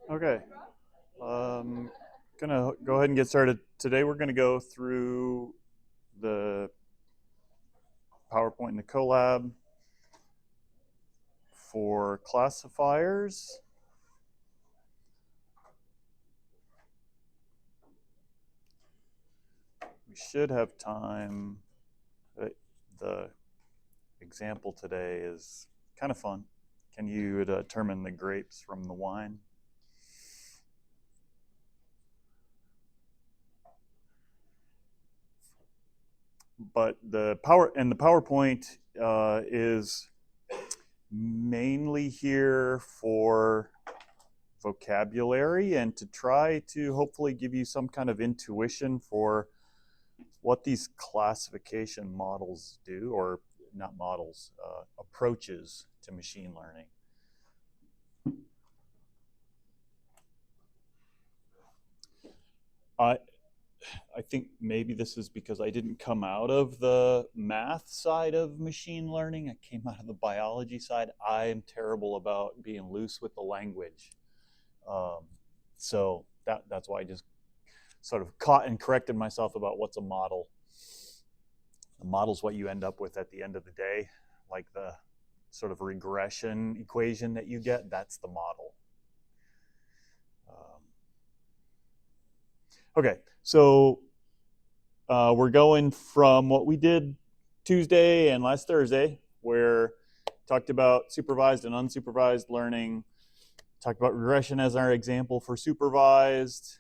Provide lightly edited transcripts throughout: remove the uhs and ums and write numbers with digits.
Okay, gonna go ahead and get started. Today we're gonna go through the PowerPoint in the Colab for classifiers. We should have time. The example today is kind of fun. Can you determine the grapes from the wine? But the PowerPoint is mainly here for vocabulary and to try to hopefully give you some kind of intuition for what these classification models do, or not models, approaches to machine learning. I think maybe this is because I didn't come out of the math side of machine learning. I came out of the biology side. I am terrible about being loose with the language. So that's why I just sort of caught and corrected myself about what's a model. The model's what you end up with at the end of the day, like the sort of regression equation that you get, that's the model. Okay, so we're going from what we did Tuesday and last Thursday, where talked about supervised and unsupervised learning, talked about regression as our example for supervised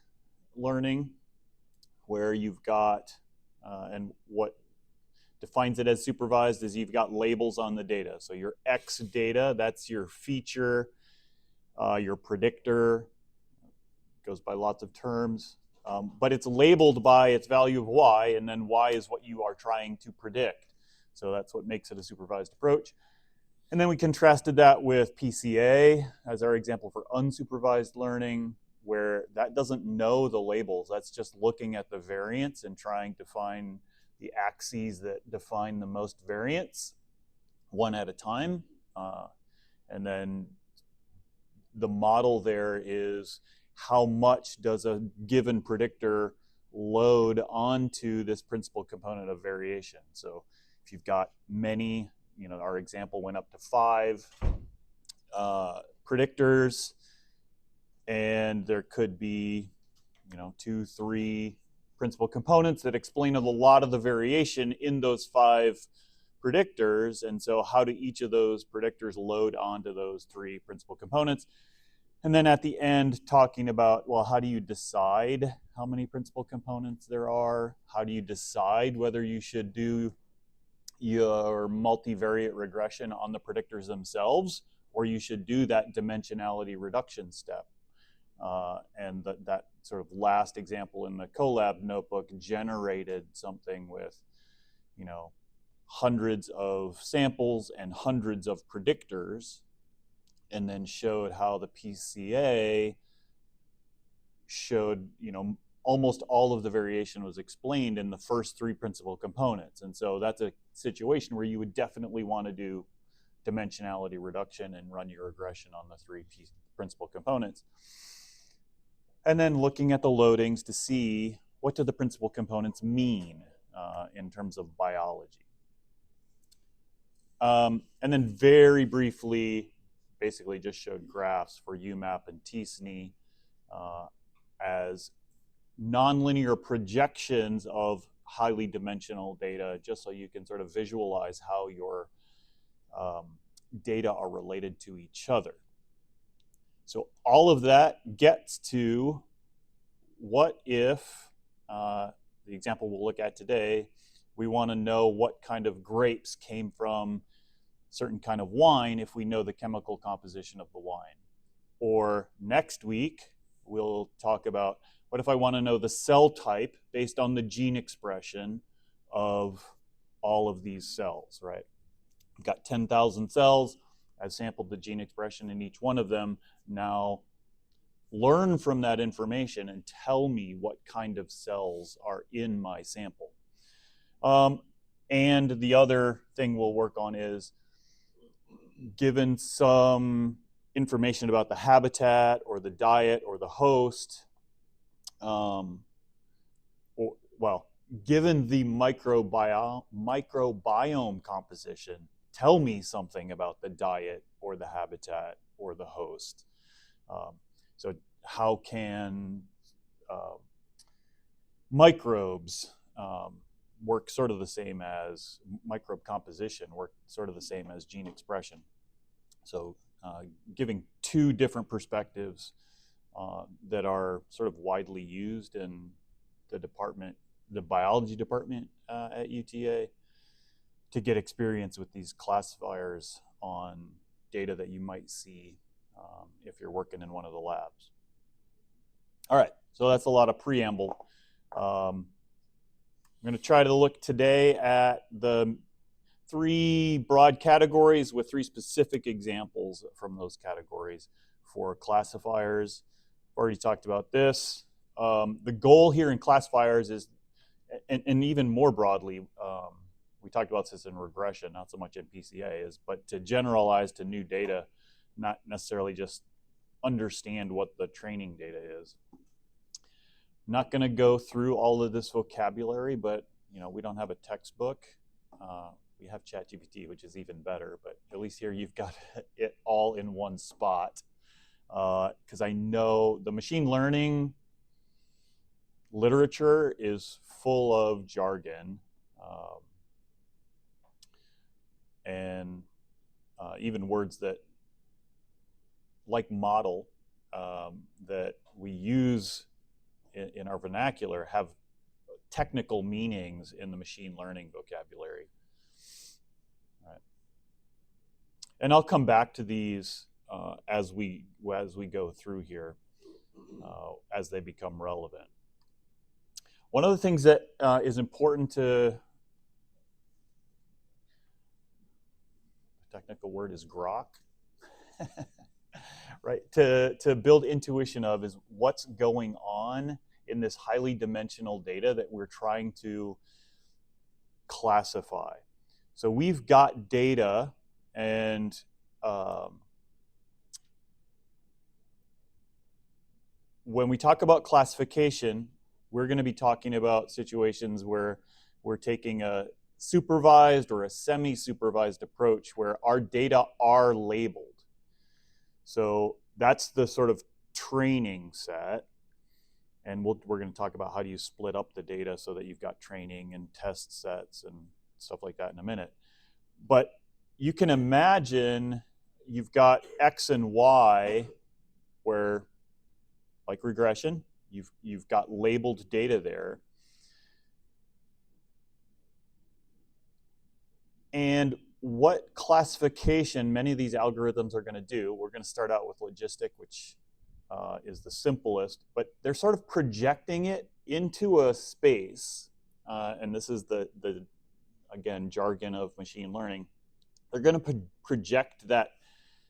learning, where you've got, and what defines it as supervised is you've got labels on the data. So your X data, that's your feature, your predictor, goes by lots of terms. But it's labeled by its value of Y, and then Y is what you are trying to predict. So that's what makes it a supervised approach. And then we contrasted that with PCA as our example for unsupervised learning, where that doesn't know the labels. That's just looking at the variance and trying to find the axes that define the most variance one at a time. And then the model there is how much does a given predictor load onto this principal component of variation. So if you've got many, our example went up to 5 predictors, and there could be 2, 3 principal components that explain a lot of the variation in those 5 predictors. And so how do each of those predictors load onto those 3 principal components? And then at the end, talking about, well, how do you decide how many principal components there are? How do you decide whether you should do your multivariate regression on the predictors themselves, or you should do that dimensionality reduction step? And that sort of last example in the Colab notebook generated something with, hundreds of samples and hundreds of predictors, and then showed how the PCA showed, almost all of the variation was explained in the first 3 principal components. And so that's a situation where you would definitely want to do dimensionality reduction and run your regression on the 3 principal components. And then looking at the loadings to see what do the principal components mean in terms of biology. And then very briefly, basically just showed graphs for UMAP and TSNE as nonlinear projections of highly dimensional data, just so you can sort of visualize how your data are related to each other. So all of that gets to what if, the example we'll look at today, we want to know what kind of grapes came from certain kind of wine if we know the chemical composition of the wine. Or next week, we'll talk about what if I want to know the cell type based on the gene expression of all of these cells, right? I've got 10,000 cells. I've sampled the gene expression in each one of them. Now, learn from that information and tell me what kind of cells are in my sample. And the other thing we'll work on is, given some information about the habitat or the diet or the host, given the microbiome composition, tell me something about the diet or the habitat or the host. So how can microbes work sort of the same as microbe composition, work sort of the same as gene expression? So giving two different perspectives that are sort of widely used in the department, the biology department at UTA, to get experience with these classifiers on data that you might see if you're working in one of the labs. All right, so that's a lot of preamble. I'm going to try to look today at the 3 broad categories with 3 specific examples from those categories for classifiers. I've already talked about this. The goal here in classifiers is, and even more broadly, we talked about this in regression, not so much in PCA, but to generalize to new data, not necessarily just understand what the training data is. I'm not going to go through all of this vocabulary, but we don't have a textbook. We have ChatGPT, which is even better, but at least here you've got it all in one spot. Because I know the machine learning literature is full of jargon and even words that, like model, that we use in our vernacular have technical meanings in the machine learning vocabulary. All right. And I'll come back to these as we go through here, as they become relevant. One of the things that is important to, the technical word is grok, right? To build intuition of is what's going on in this highly dimensional data that we're trying to classify. So we've got data, and when we talk about classification, we're going to be talking about situations where we're taking a supervised or a semi-supervised approach where our data are labeled. So that's the sort of training set. And we're going to talk about how do you split up the data so that you've got training and test sets and stuff like that in a minute. But you can imagine you've got X and Y where, like regression, you've got labeled data there. And what classification many of these algorithms are going to do, we're going to start out with logistic, which is the simplest, but they're sort of projecting it into a space, and this is the again, jargon of machine learning. They're going to project that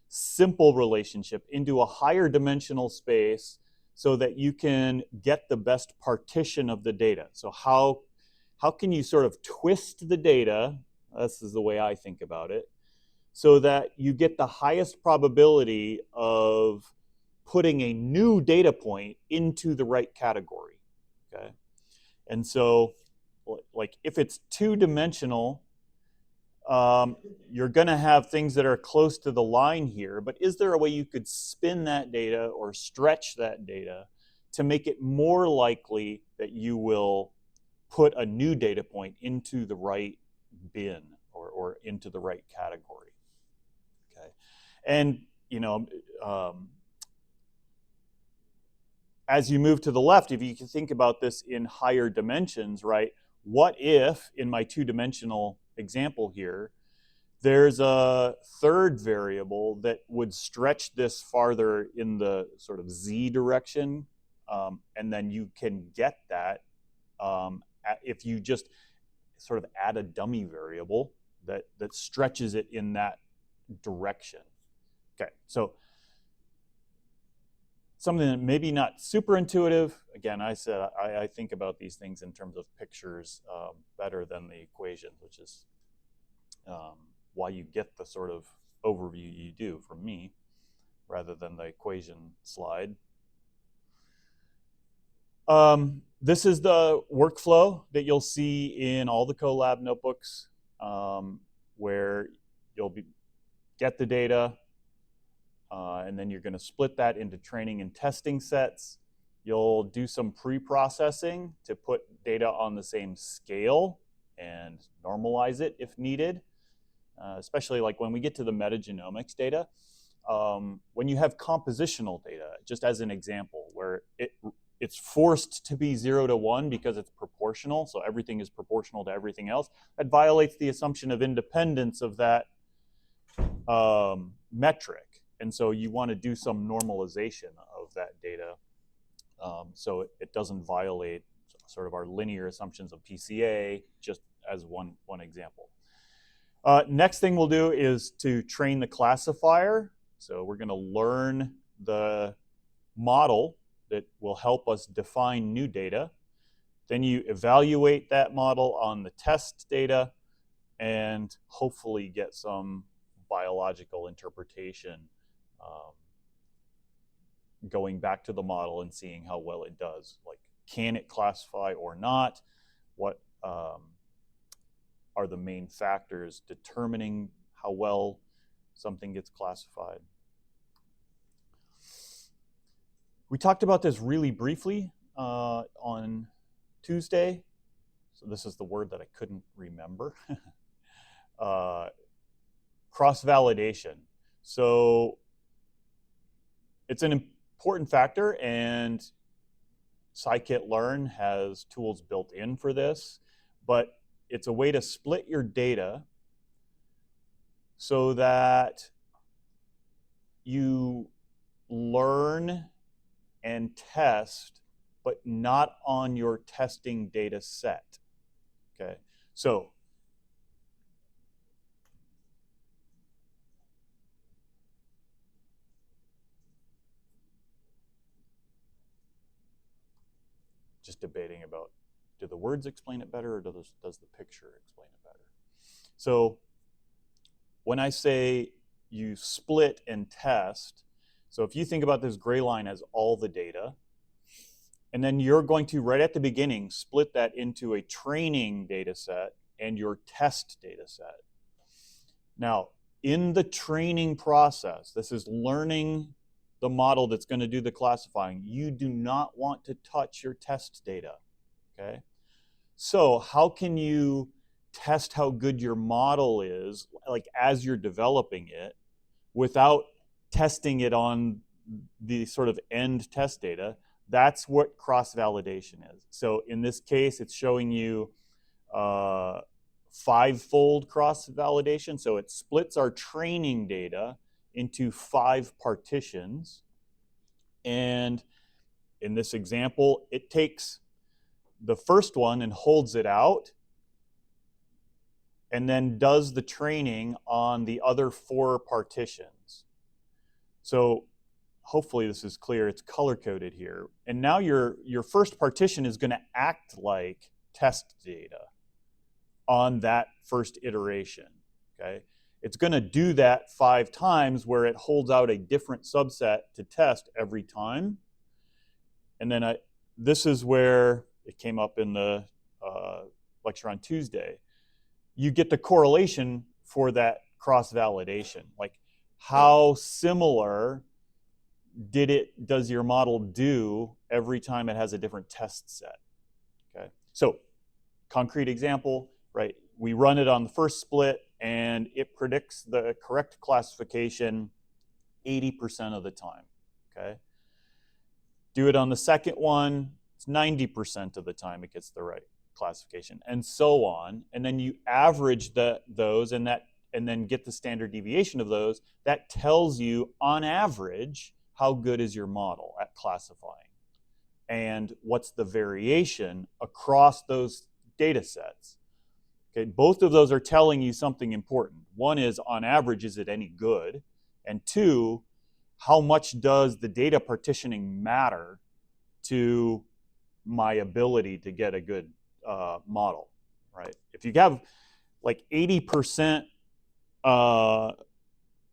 simple relationship into a higher dimensional space so that you can get the best partition of the data. So how can you sort of twist the data, this is the way I think about it, so that you get the highest probability of putting a new data point into the right category, okay? And so, like, if it's 2-dimensional, you're going to have things that are close to the line here, but is there a way you could spin that data or stretch that data to make it more likely that you will put a new data point into the right bin or into the right category, okay? And, as you move to the left, if you can think about this in higher dimensions, right? What if, in my 2-dimensional example here, there's a third variable that would stretch this farther in the sort of Z direction, and then you can get that if you just sort of add a dummy variable that stretches it in that direction. Okay, so something that maybe not super intuitive. Again, I said I think about these things in terms of pictures better than the equations, which is why you get the sort of overview you do from me rather than the equation slide. This is the workflow that you'll see in all the CoLab notebooks, where you'll get the data, and then you're going to split that into training and testing sets. You'll do some pre-processing to put data on the same scale and normalize it if needed, especially like when we get to the metagenomics data. When you have compositional data, just as an example, where it's forced to be 0 to 1 because it's proportional, so everything is proportional to everything else, that violates the assumption of independence of that metric. And so you want to do some normalization of that data so it doesn't violate sort of our linear assumptions of PCA, just as one example. Next thing we'll do is to train the classifier. So we're going to learn the model that will help us define new data. Then you evaluate that model on the test data and hopefully get some biological interpretation going back to the model and seeing how well it does. Like, can it classify or not? What are the main factors determining how well something gets classified? We talked about this really briefly on Tuesday. So this is the word that I couldn't remember. Cross-validation. So it's an important factor, and scikit-learn has tools built in for this, but it's a way to split your data so that you learn and test, but not on your testing data set. Okay, so just debating about, do the words explain it better, or does the picture explain it better? So when I say you split and test, so if you think about this gray line as all the data, and then you're going to, right at the beginning, split that into a training data set and your test data set. Now, in the training process, this is learning the model that's going to do the classifying. You do not want to touch your test data, okay? So how can you test how good your model is, like as you're developing it, without testing it on the sort of end test data? That's what cross-validation is. So in this case, it's showing you 5-fold cross-validation. So it splits our training data into 5 partitions. And in this example, it takes the first one and holds it out, and then does the training on the other 4 partitions. So hopefully this is clear. It's color-coded here. And now your first partition is going to act like test data on that first iteration, okay? It's going to do that 5 times, where it holds out a different subset to test every time. And then this is where it came up in the lecture on Tuesday. You get the correlation for that cross-validation. Like, how similar does your model do every time it has a different test set? Okay, so concrete example, right? We run it on the first split, and it predicts the correct classification 80% of the time, okay? Do it on the second one, it's 90% of the time it gets the right classification, and so on. And then you average those, and then get the standard deviation of those. That tells you, on average, how good is your model at classifying, and what's the variation across those data sets. Okay, both of those are telling you something important. One is, on average, is it any good? And 2, how much does the data partitioning matter to my ability to get a good model, right? If you have like 80%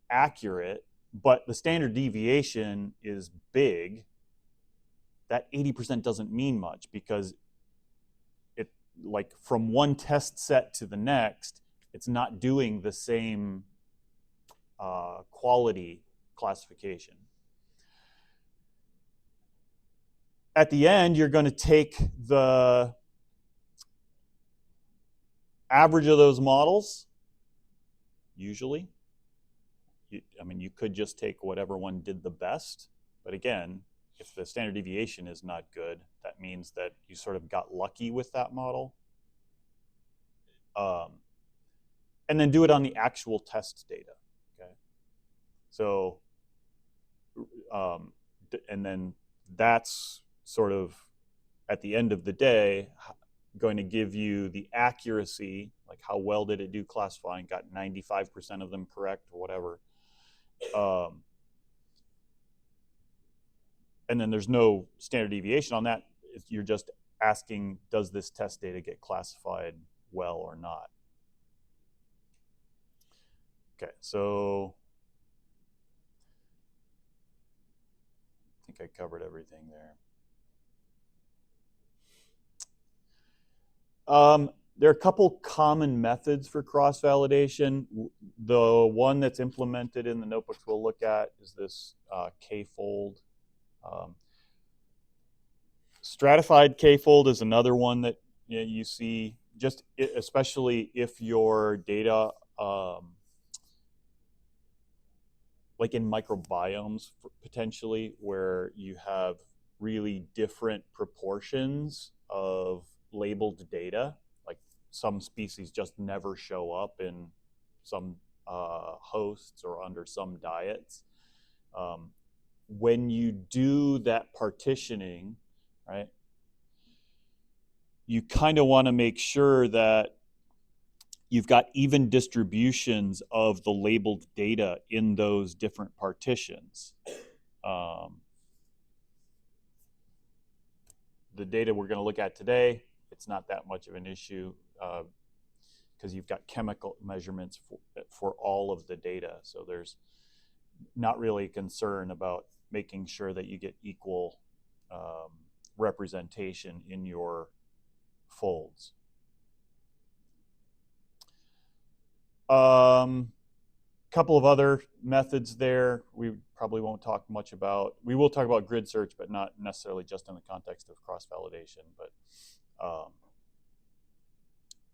accurate, but the standard deviation is big, that 80% doesn't mean much, because it, like, from one test set to the next, it's not doing the same quality classification. At the end, you're going to take the average of those models, usually. I mean, you could just take whatever one did the best, but again, if the standard deviation is not good, that means that you sort of got lucky with that model. And then do it on the actual test data. Okay, so and then that's sort of, at the end of the day, going to give you the accuracy, like how well did it do classifying, got 95% of them correct or whatever. And then there's no standard deviation on that. You're just asking, does this test data get classified well or not? Okay, so I think I covered everything there. There are a couple common methods for cross-validation. The one that's implemented in the notebooks we'll look at is this k-fold. Stratified k-fold is another one that you see, just especially if your data, like in microbiomes potentially, where you have really different proportions of labeled data, like some species just never show up in some hosts or under some diets. When you do that partitioning, right, you kind of want to make sure that you've got even distributions of the labeled data in those different partitions. The data we're going to look at today, it's not that much of an issue because you've got chemical measurements for all of the data. So there's not really a concern about making sure that you get equal representation in your folds. Couple of other methods there we probably won't talk much about. We will talk about grid search, but not necessarily just in the context of cross-validation, but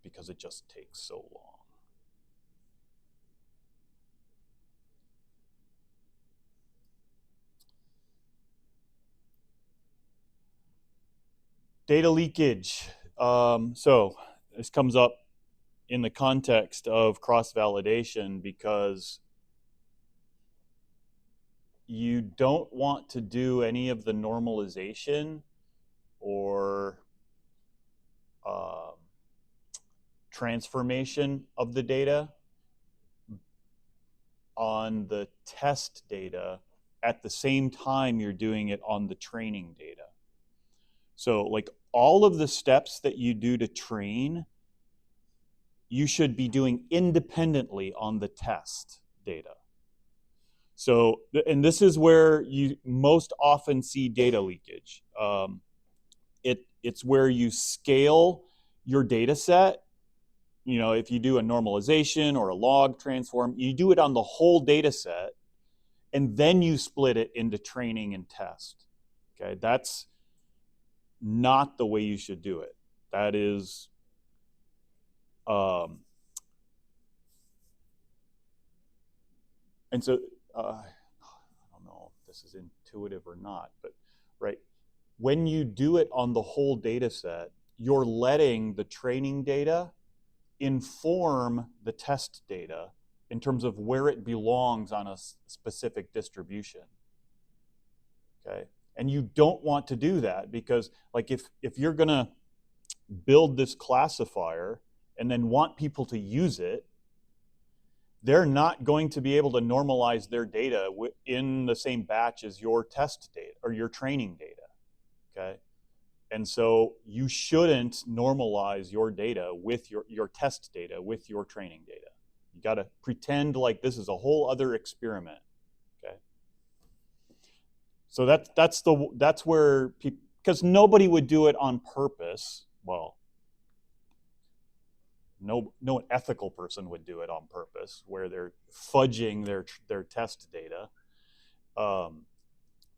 because it just takes so long. Data leakage. So this comes up in the context of cross-validation because you don't want to do any of the normalization or transformation of the data on the test data at the same time you're doing it on the training data. So like all of the steps that you do to train, you should be doing independently on the test data. So, and this is where you most often see data leakage. It's where you scale your data set. You know, if you do a normalization or a log transform, you do it on the whole data set, and then you split it into training and test. Okay, that's not the way you should do it. That is, and so I don't know if this is intuitive or not, but right, when you do it on the whole data set, you're letting the training data inform the test data in terms of where it belongs on a specific distribution. Okay, and you don't want to do that because, like, if you're gonna build this classifier and then want people to use it, they're not going to be able to normalize their data in the same batch as your test data or your training data, okay? And so you shouldn't normalize your data with your test data with your training data. You got to pretend like this is a whole other experiment, okay? So that's where people, because nobody would do it on purpose. Well, no ethical person would do it on purpose, where they're fudging their test data.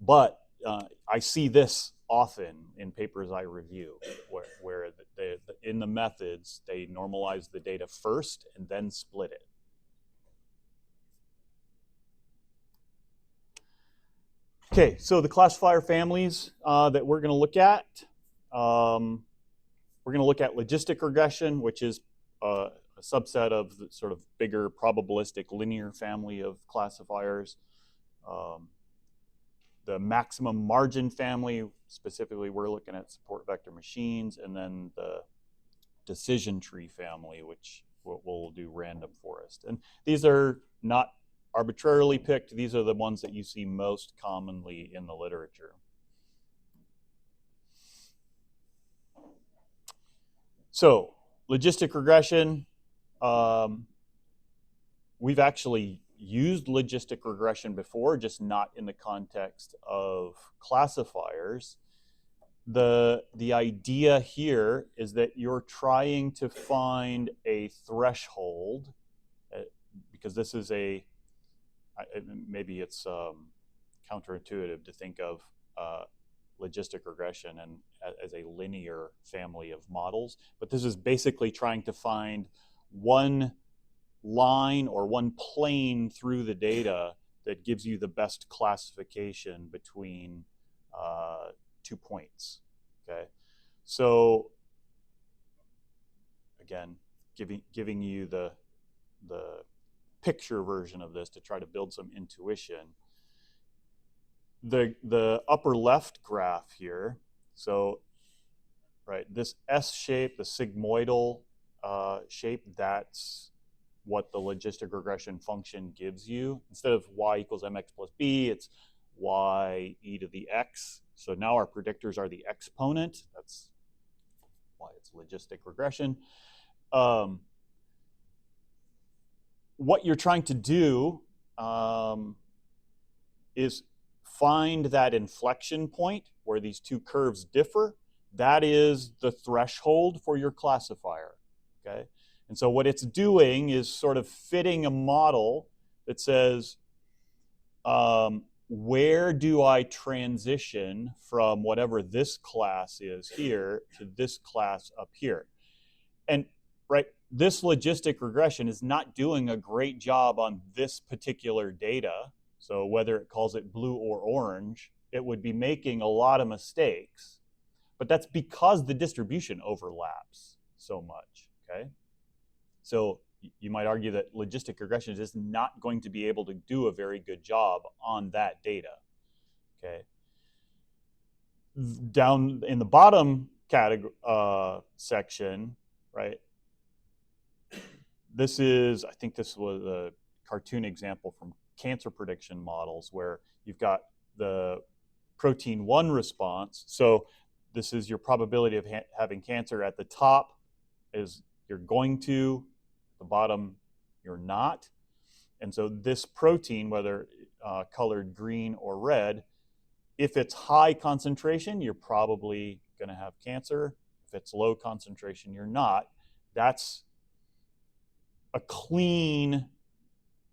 But I see this often in papers I review, where in the methods they normalize the data first and then split it. Okay, so the classifier families that we're going to look at, we're going to look at logistic regression, which is a subset of the sort of bigger probabilistic linear family of classifiers. The maximum margin family, specifically we're looking at support vector machines, and then the decision tree family, which we'll do random forest. And these are not arbitrarily picked. These are the ones that you see most commonly in the literature. So logistic regression, we've actually used logistic regression before, just not in the context of classifiers. The idea here is that you're trying to find a threshold, because this is maybe it's counterintuitive to think of logistic regression and as a linear family of models, but this is basically trying to find one line or one plane through the data that gives you the best classification between 2 points. Okay, so again, giving you the picture version of this to try to build some intuition. The upper left graph here, so right, this S shape, the sigmoidal shape, that's what the logistic regression function gives you. Instead of y equals mx plus b, it's y e to the x. So now our predictors are the exponent. That's why it's logistic regression. What you're trying to do is find that inflection point where these two curves differ. That is the threshold for your classifier, okay? And so what it's doing is sort of fitting a model that says, where do I transition from whatever this class is here to this class up here? And right, this logistic regression is not doing a great job on this particular data. So whether it calls it blue or orange, it would be making a lot of mistakes. But that's because the distribution overlaps so much, okay? So you might argue that logistic regression is just not going to be able to do a very good job on that data, okay? Down in the bottom category section, right? This is, I think this was a cartoon example from cancer prediction models where you've got the protein 1 response. So this is your probability of having cancer. At the top is you're going to, the bottom you're not. And so this protein, whether colored green or red, if it's high concentration, you're probably going to have cancer. If it's low concentration, you're not. That's a clean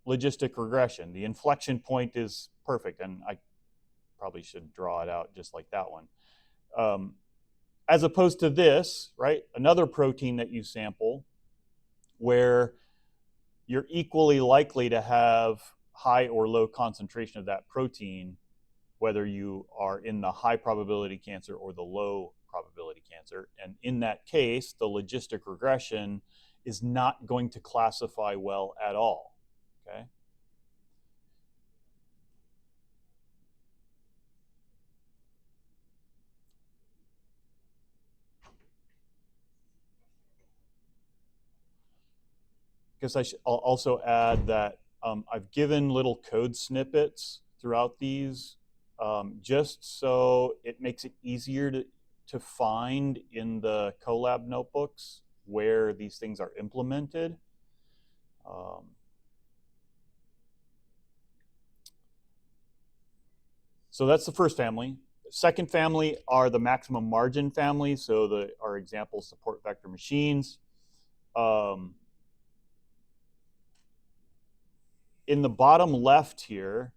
logistic regression. The inflection point is perfect, and I probably should draw it out just like that one. As opposed to this, right, another protein that you sample where you're equally likely to have high or low concentration of that protein, whether you are in the high probability cancer or the low probability cancer. And in that case, the logistic regression is not going to classify well at all, okay? guess I'll also add that I've given little code snippets throughout these just so it makes it easier to find in the Colab notebooks where these things are implemented. So that's the first family. Second family are the maximum margin family. So our examples support vector machines. In the bottom left here,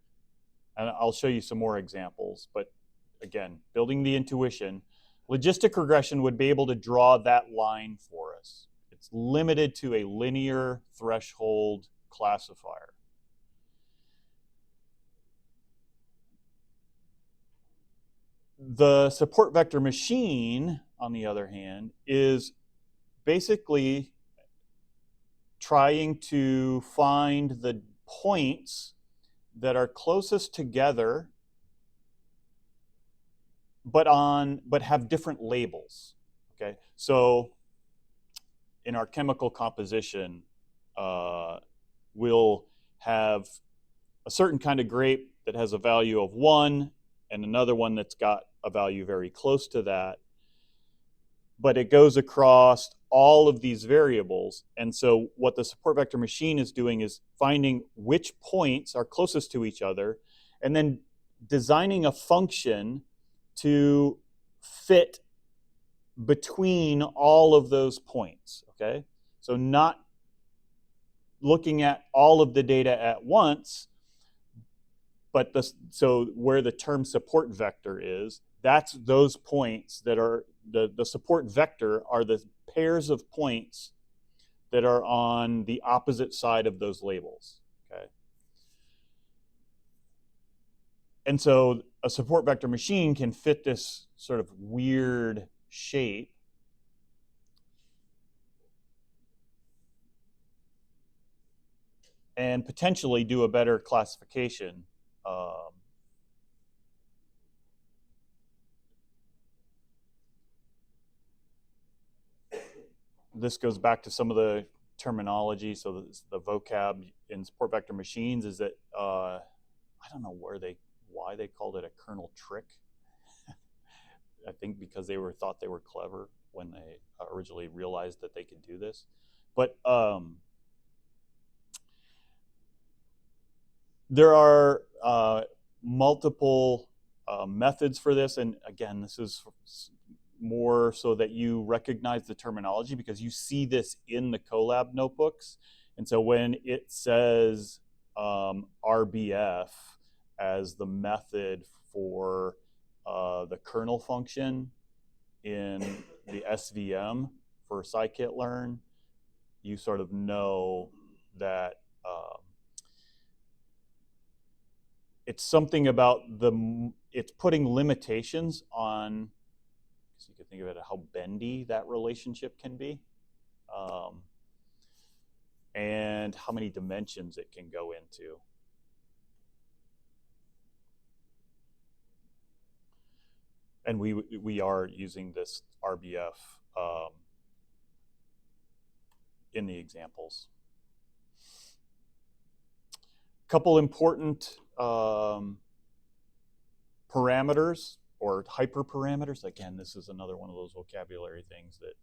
and I'll show you some more examples, but again, building the intuition, logistic regression would be able to draw that line for us. It's limited to a linear threshold classifier. The support vector machine, on the other hand, is basically trying to find the points that are closest together but have different labels. Okay, so in our chemical composition, we'll have a certain kind of grape that has a value of 1 and another one that's got a value very close to that, but it goes across all of these variables. And so what the support vector machine is doing is finding which points are closest to each other and then designing a function to fit between all of those points, okay? So not looking at all of the data at once, but so where the term support vector is, that's those points that are, the support vector are the pairs of points that are on the opposite side of those labels, okay? And so a support vector machine can fit this sort of weird shape and potentially do a better classification. This goes back to some of the terminology. So the vocab in support vector machines is that I don't know why they called it a kernel trick. I think because they thought they were clever when they originally realized that they could do this. But there are multiple methods for this, and again, this is more so that you recognize the terminology because you see this in the Colab notebooks. And so when it says RBF as the method for the kernel function in the SVM for scikit-learn, you sort of know that it's something about it's putting limitations on, so you could think of it how bendy that relationship can be, and how many dimensions it can go into. And we are using this RBF in the examples. Couple important parameters or hyperparameters. Again, this is another one of those vocabulary things that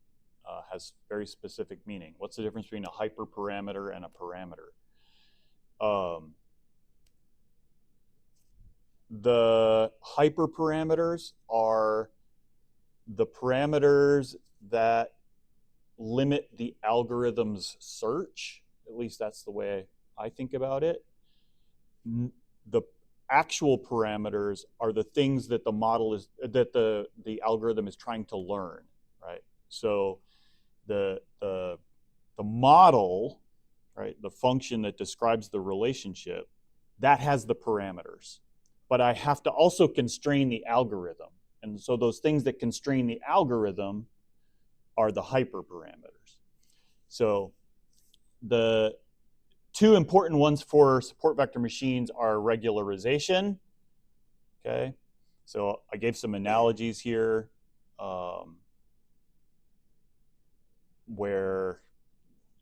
has very specific meaning. What's the difference between a hyperparameter and a parameter? The hyperparameters are the parameters that limit the algorithm's search. At least that's the way I think about it. The actual parameters are the things that the model is, that the algorithm is trying to learn, right? So the model, right, the function that describes the relationship, that has the parameters. But I have to also constrain the algorithm. And so those things that constrain the algorithm are the hyperparameters. So the two important ones for support vector machines are regularization. Okay, so I gave some analogies here where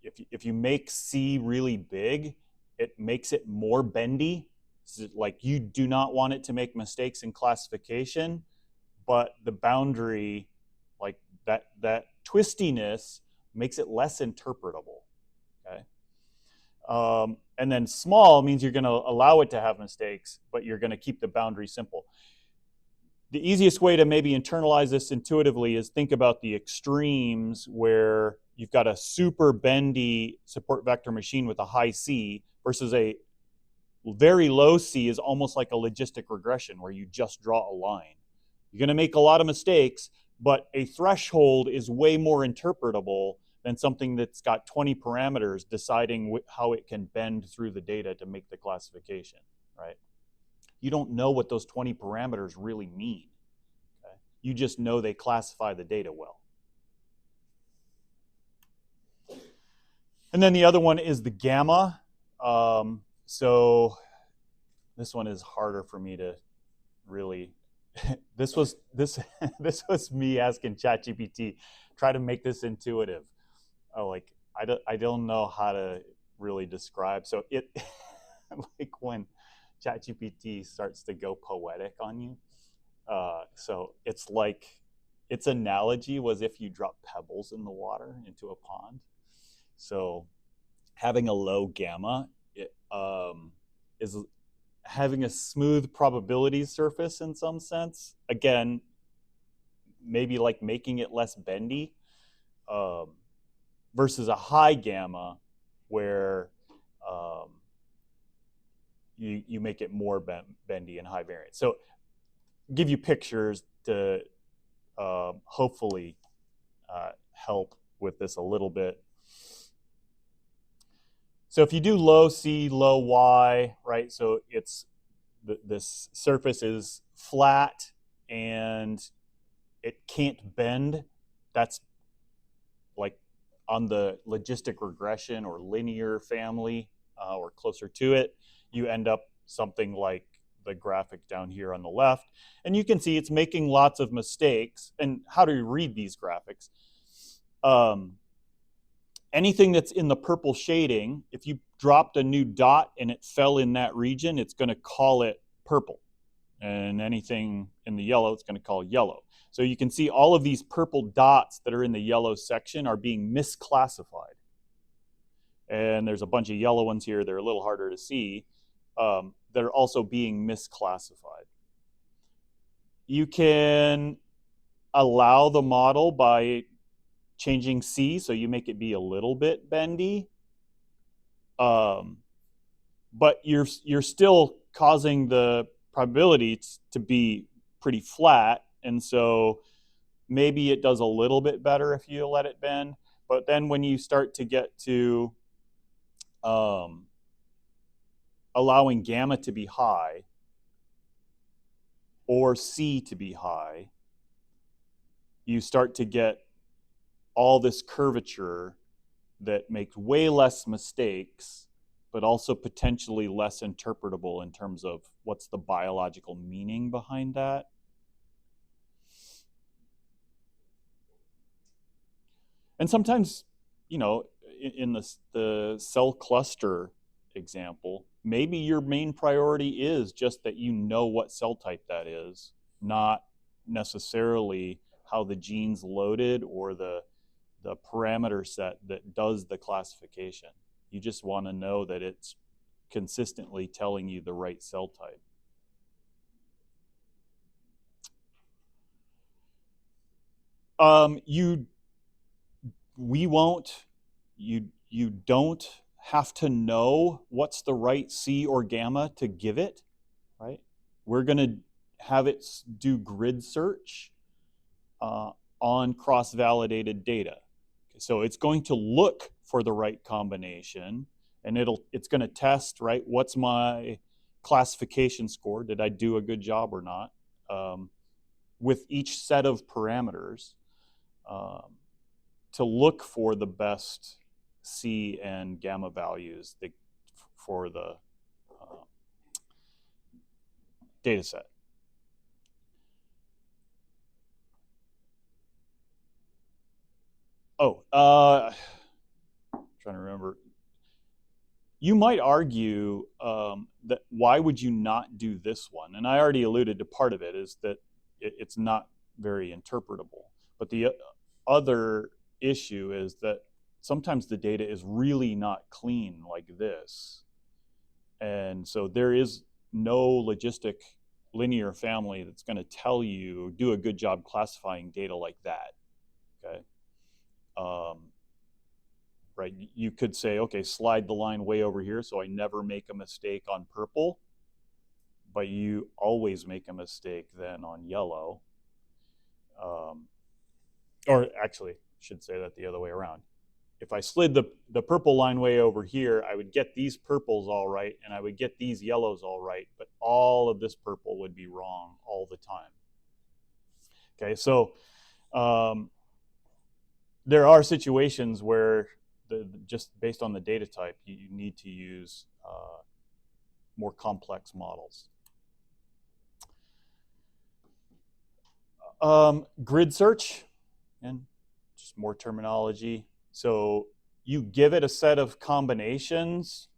if if you make C really big, it makes it more bendy. So like you do not want it to make mistakes in classification, but the boundary, like that twistiness, makes it less interpretable. Okay. And then small means you're going to allow it to have mistakes, but you're going to keep the boundary simple. The easiest way to maybe internalize this intuitively is think about the extremes where you've got a super bendy support vector machine with a high C versus a very low C is almost like a logistic regression where you just draw a line. You're going to make a lot of mistakes, but a threshold is way more interpretable than something that's got 20 parameters deciding how it can bend through the data to make the classification, right? You don't know what those 20 parameters really mean. Okay? You just know they classify the data well. And then the other one is the gamma. So this one is harder for me to really. This was me asking ChatGPT, try to make this intuitive. Like I don't know how to really describe. So it like when ChatGPT starts to go poetic on you. So it's like its analogy was if you drop pebbles in the water into a pond. So having a low gamma is having a smooth probability surface in some sense. Again, maybe like making it less bendy, versus a high gamma where you make it more bendy and high variance. So give you pictures to hopefully help with this a little bit. So if you do low C, low Y, right? So it's this surface is flat and it can't bend. That's like on the logistic regression or linear family or closer to it, you end up something like the graphic down here on the left. And you can see it's making lots of mistakes. And how do you read these graphics? Anything that's in the purple shading, if you dropped a new dot and it fell in that region, it's going to call it purple. And anything in the yellow, it's going to call yellow. So you can see all of these purple dots that are in the yellow section are being misclassified. And there's a bunch of yellow ones here. They're a little harder to see. That are also being misclassified. You can allow the model by changing C, so you make it be a little bit bendy. But you're still causing the probability to be pretty flat, and so maybe it does a little bit better if you let it bend. But then when you start to get to allowing gamma to be high or C to be high, you start to get all this curvature that makes way less mistakes, but also potentially less interpretable in terms of what's the biological meaning behind that. And sometimes, you know, in the cell cluster example, maybe your main priority is just that you know what cell type that is, not necessarily how the gene's loaded or the parameter set that does the classification. You just want to know that it's consistently telling you the right cell type. You don't have to know what's the right C or gamma to give it, right? We're going to have it do grid search on cross-validated data. So it's going to look for the right combination, and it's going to test, right, what's my classification score? Did I do a good job or not? With each set of parameters to look for the best C and gamma values for the data set. Oh, trying to remember. You might argue that why would you not do this one? And I already alluded to part of it is that it's not very interpretable. But the other issue is that sometimes the data is really not clean like this. And so there is no logistic linear family that's going to tell you do a good job classifying data like that. Okay. Right? You could say, okay, slide the line way over here so I never make a mistake on purple, but you always make a mistake then on yellow. Or actually, should say that the other way around. If I slid the purple line way over here, I would get these purples all right, and I would get these yellows all right, but all of this purple would be wrong all the time. Okay, so there are situations where just based on the data type, you need to use more complex models. Grid search, and just more terminology. So you give it a set of combinations.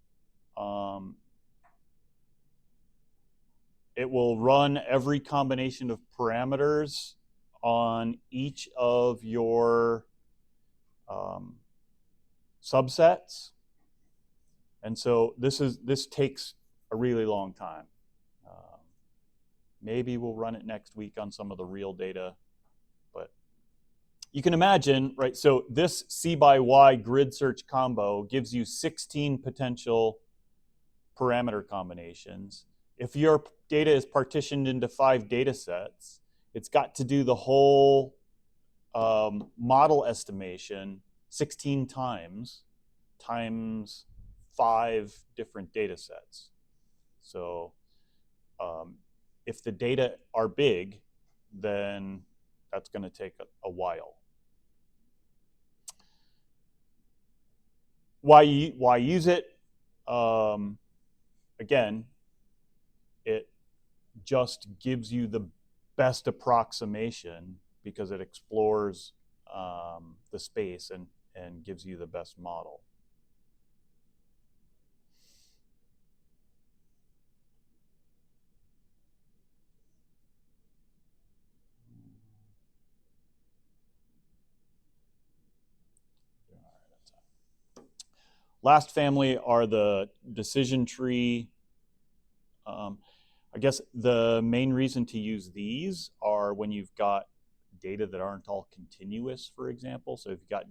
It will run every combination of parameters on each of your subsets. And so this takes a really long time. Maybe we'll run it next week on some of the real data. But you can imagine, right? So this C by Y grid search combo gives you 16 potential parameter combinations. If your data is partitioned into 5 data sets, it's got to do the whole model estimation 16 times 5 different data sets. So if the data are big, then that's going to take a while. Why use it? Again, it just gives you the best approximation because it explores the space and gives you the best model. Last family are the decision tree. I guess the main reason to use these are when you've got data that aren't all continuous, for example. So if you've got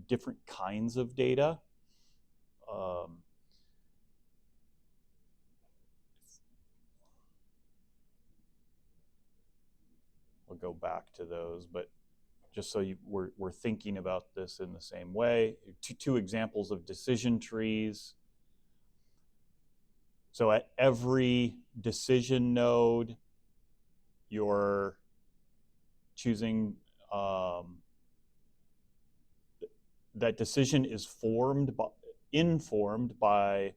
different kinds of data. We'll go back to those, but just so we're thinking about this in the same way. Two examples of decision trees. So at every decision node, you're choosing that decision is informed by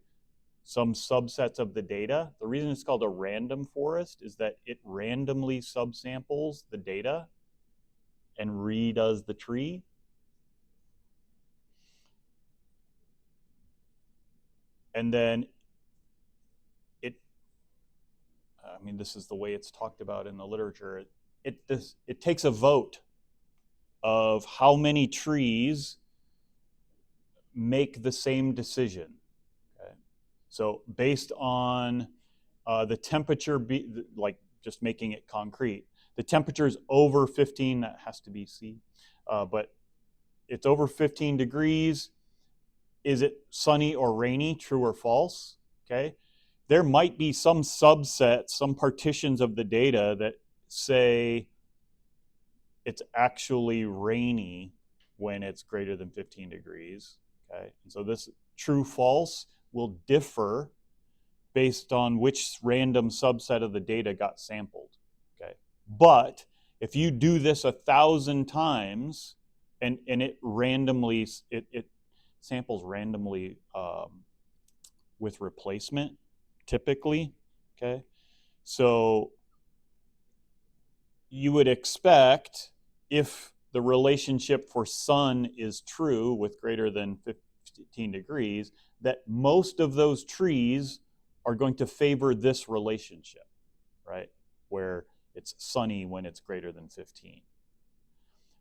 some subsets of the data. The reason it's called a random forest is that it randomly subsamples the data and redoes the tree. And then this is the way it's talked about in the literature. It takes a vote of how many trees make the same decision. Okay? So based on the temperature, like just making it concrete, the temperature is over 15, that has to be C, but it's over 15 degrees. Is it sunny or rainy, true or false? Okay. There might be some subsets, some partitions of the data that say it's actually rainy when it's greater than 15 degrees. Okay. And so this true false will differ based on which random subset of the data got sampled. Okay. But if you do this 1,000 times and it randomly, it samples randomly with replacement, typically, okay? So you would expect if the relationship for sun is true with greater than 15 degrees, that most of those trees are going to favor this relationship, right? Where it's sunny when it's greater than 15.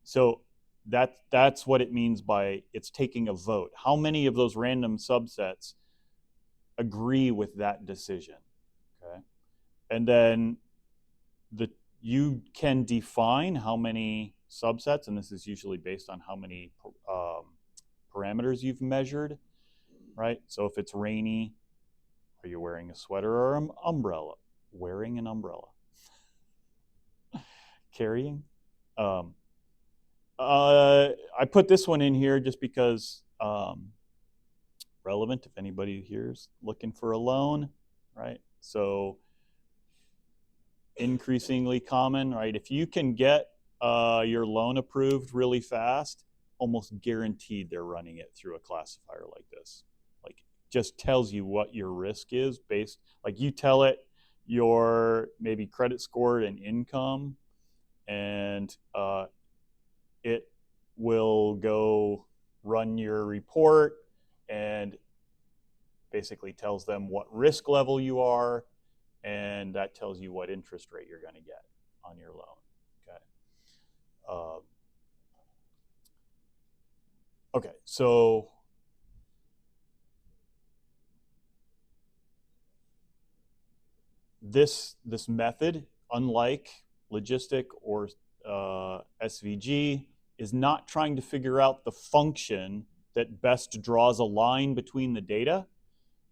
So that's what it means by it's taking a vote. How many of those random subsets agree with that decision? Okay. And then you can define how many subsets, and this is usually based on how many parameters you've measured, right? So if it's rainy, are you wearing a sweater or an umbrella? Wearing an umbrella. Carrying. I put this one in here just because relevant if anybody here's looking for a loan, right? So increasingly common, right? If you can get your loan approved really fast, almost guaranteed they're running it through a classifier like this. Like, just tells you what your risk is based, like you tell it your maybe credit score and income, and it will go run your report and basically tells them what risk level you are, and that tells you what interest rate you're going to get on your loan. Okay. Okay, so this method, unlike Logistic or SVG, is not trying to figure out the function that best draws a line between the data.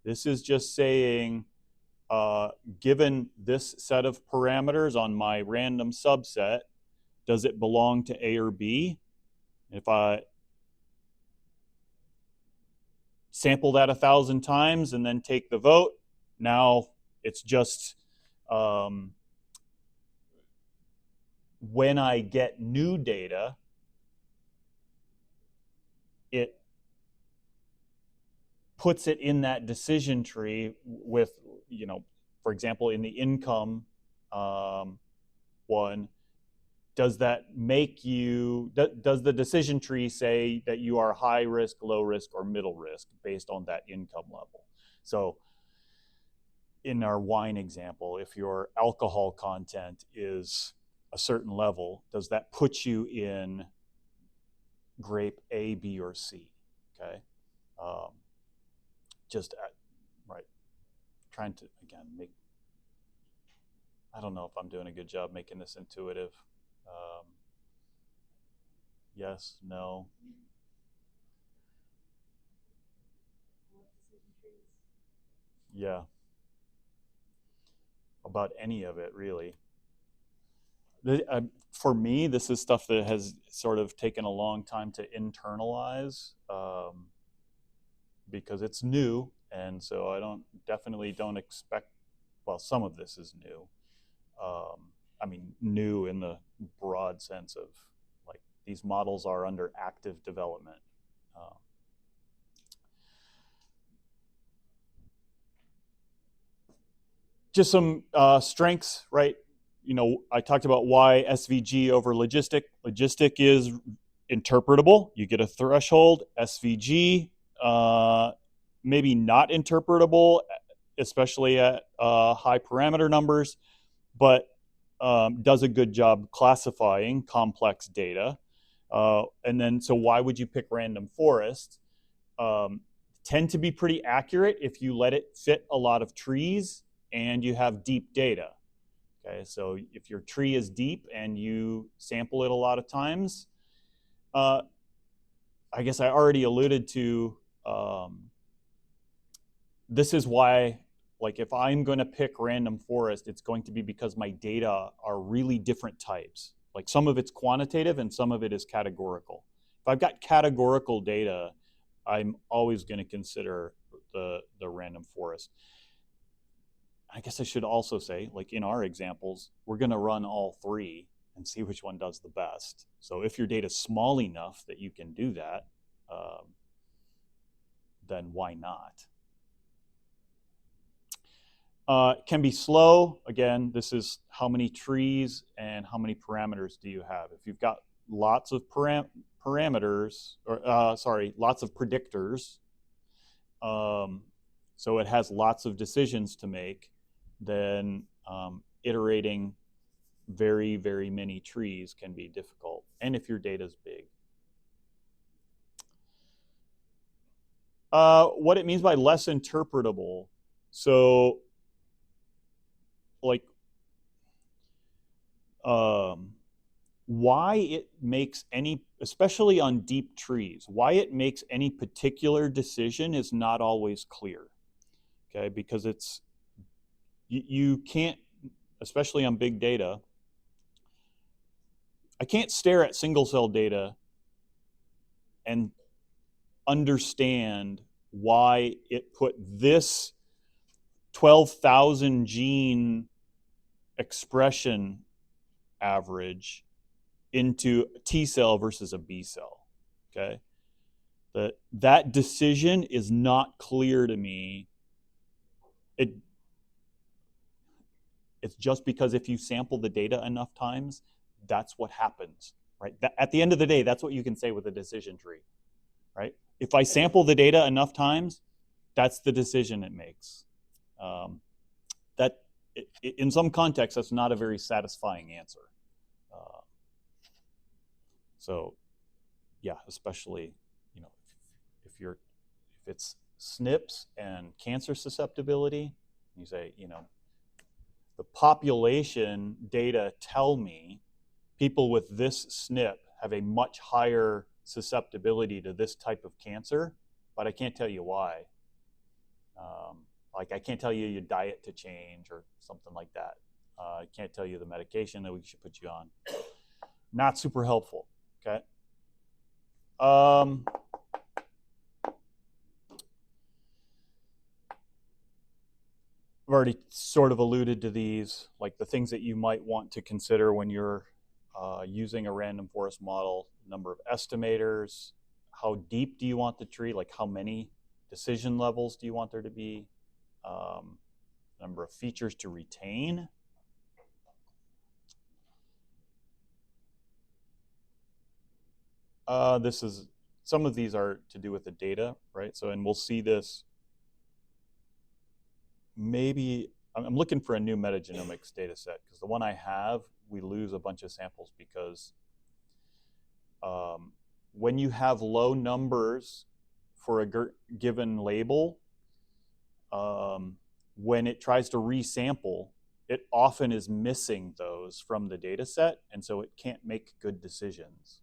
This is just saying, given this set of parameters on my random subset, does it belong to A or B? If I sample that 1,000 times and then take the vote, now it's just when I get new data, it puts it in that decision tree with, for example, in the income one, does that make you, does the decision tree say that you are high risk, low risk, or middle risk based on that income level? So in our wine example, if your alcohol content is a certain level, does that put you in grape A, B, or C? Okay. Right. Trying to, again, I don't know if I'm doing a good job making this intuitive. Yes, no. Yeah. About any of it, really. For me, this is stuff that has sort of taken a long time to internalize because it's new, and so I definitely don't expect. Well, some of this is new. I mean, new in the broad sense of like these models are under active development. Just some strengths, right? I talked about why SVG over Logistic. Logistic is interpretable. You get a threshold. SVG, maybe not interpretable, especially at high parameter numbers, but does a good job classifying complex data. And then, so why would you pick Random Forest? Tend to be pretty accurate if you let it fit a lot of trees and you have deep data. Okay, so if your tree is deep and you sample it a lot of times, I guess I already alluded to, this is why, like if I'm going to pick Random Forest, it's going to be because my data are really different types. Like some of it's quantitative and some of it is categorical. If I've got categorical data, I'm always going to consider the Random Forest. I guess I should also say, like in our examples, we're going to run all three and see which one does the best. So if your data is small enough that you can do that, then why not? Can be slow. Again, this is how many trees and how many parameters do you have. If you've got lots of parameters, or lots of predictors, so it has lots of decisions to make, then iterating very, very many trees can be difficult. And if your data is big. What it means by less interpretable. So, like, why it makes any, especially on deep trees, why it makes any particular decision is not always clear. Okay, because it's, you can't, especially on big data, I can't stare at single cell data and understand why it put this 12,000 gene expression average into a T cell versus a B cell. Okay, that decision is not clear to me. It's just because if you sample the data enough times, that's what happens, right? At the end of the day, that's what you can say with a decision tree, right? If I sample the data enough times, that's the decision it makes. That in some contexts, that's not a very satisfying answer. So, yeah, especially, you know, if it's SNPs and cancer susceptibility, you say, you know, the population data tell me people with this SNP have a much higher susceptibility to this type of cancer, but I can't tell you why. Like I can't tell you your diet to change or something like that. I can't tell you the medication that we should put you on. Not super helpful. Okay. I've already sort of alluded to these, like the things that you might want to consider when you're using a random forest model: number of estimators, how deep do you want the tree, like how many decision levels do you want there to be, number of features to retain. This is, some of these are to do with the data, right? So, and we'll see this maybe, I'm looking for a new metagenomics data set because the one I have, we lose a bunch of samples because when you have low numbers for a given label, when it tries to resample, it often is missing those from the data set, and so it can't make good decisions.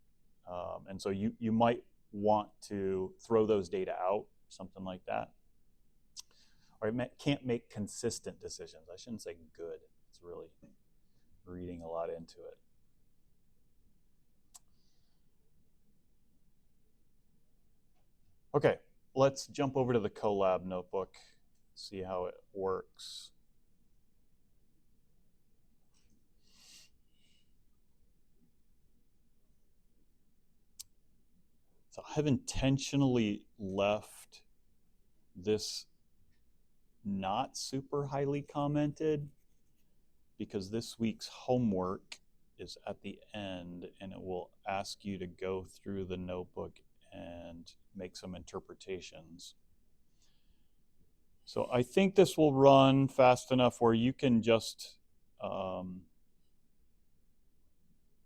And so you might want to throw those data out, something like that. Or it can't make consistent decisions. I shouldn't say good. It's really reading a lot into it. Okay, let's jump over to the Colab notebook, see how it works. So I have intentionally left this not super highly commented because this week's homework is at the end and it will ask you to go through the notebook and make some interpretations. So I think this will run fast enough where you can just,